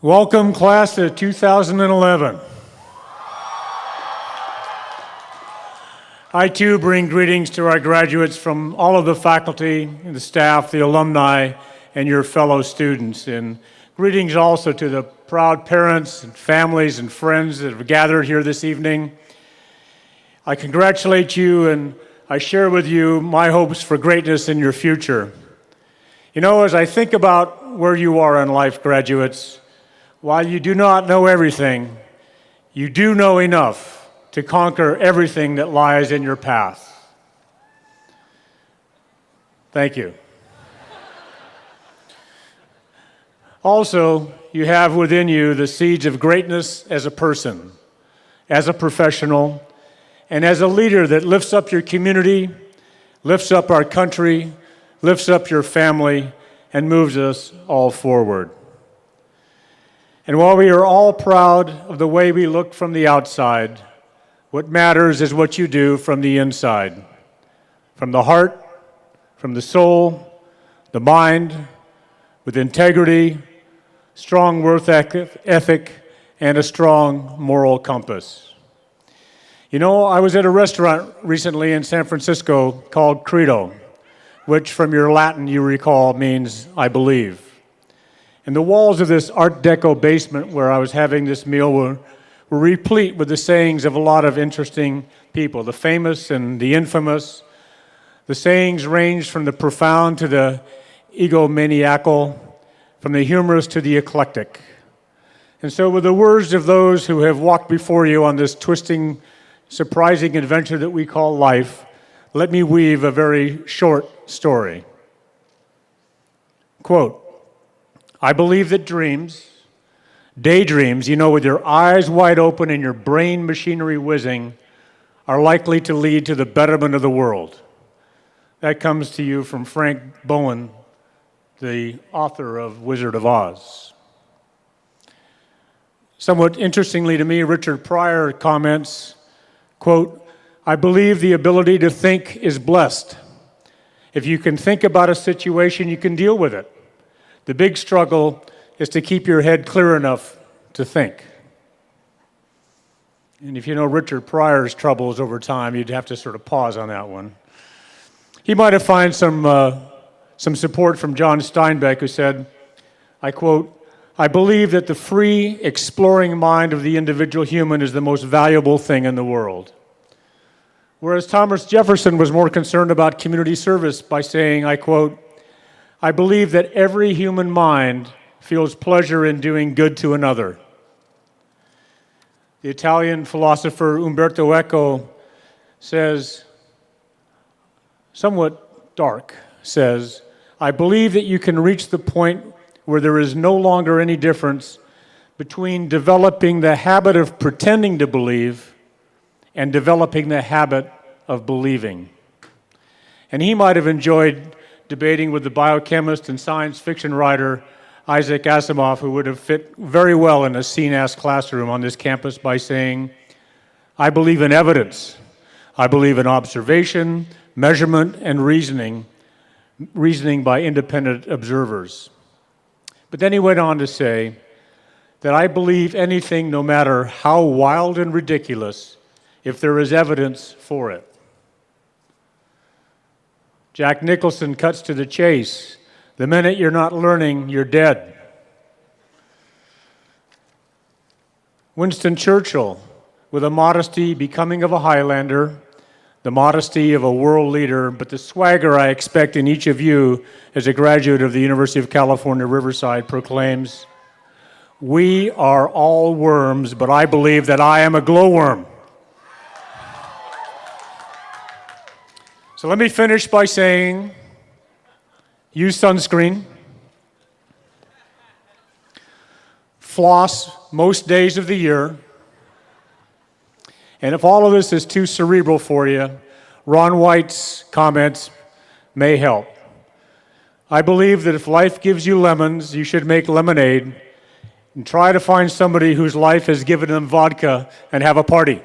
Welcome, class of 2011. I too bring greetings to our graduates from all of the faculty, the staff, the alumni, and your fellow students. And greetings also to the proud parents and families and friends that have gathered here this evening. I congratulate you and I share with you my hopes for greatness in your future. You know, as I think about where you are in life, graduates, while you do not know everything, you do know enough to conquer everything that lies in your path. Thank you. Also, you have within you the seeds of greatness as a person, as a professional, and as a leader that lifts up your community, lifts up our country, lifts up your family, and moves us all forward. And while we are all proud of the way we look from the outside, what matters is what you do from the inside, from the heart, from the soul, the mind, with integrity, strong work ethic, and a strong moral compass. You know, I was at a restaurant recently in San Francisco called Credo, which from your Latin you recall means I believe. And the walls of this Art Deco basement where I was having this meal were replete with the sayings of a lot of interesting people, the famous and the infamous. The sayings ranged from the profound to the egomaniacal, from the humorous to the eclectic. And so with the words of those who have walked before you on this twisting, surprising adventure that we call life, let me weave a very short story. Quote, I believe that dreams, daydreams, you know, with your eyes wide open and your brain machinery whizzing, are likely to lead to the betterment of the world. That comes to you from Frank Bowen, the author of Wizard of Oz. Somewhat interestingly to me, Richard Pryor comments, quote, I believe the ability to think is blessed. If you can think about a situation, you can deal with it. The big struggle is to keep your head clear enough to think. And if you know Richard Pryor's troubles over time, you'd have to sort of pause on that one. He might have found some support from John Steinbeck, who said, I quote, I believe that the free, exploring mind of the individual human is the most valuable thing in the world. Whereas Thomas Jefferson was more concerned about community service by saying, I quote, I believe that every human mind feels pleasure in doing good to another. The Italian philosopher Umberto Eco says, somewhat dark, says, I believe that you can reach the point where there is no longer any difference between developing the habit of pretending to believe and developing the habit of believing. And he might have enjoyed debating with the biochemist and science fiction writer Isaac Asimov, who would have fit very well in a CNAS classroom on this campus by saying, I believe in evidence. I believe in observation, measurement, and reasoning by independent observers. But then he went on to say that I believe anything, no matter how wild and ridiculous, if there is evidence for it. Jack Nicholson cuts to the chase. The minute you're not learning, you're dead. Winston Churchill, with a modesty becoming of a Highlander, the modesty of a world leader, but the swagger I expect in each of you as a graduate of the University of California, Riverside, proclaims, we are all worms, but I believe that I am a glowworm. So let me finish by saying, use sunscreen, floss most days of the year, and if all of this is too cerebral for you, Ron White's comments may help. I believe that if life gives you lemons, you should make lemonade and try to find somebody whose life has given them vodka and have a party.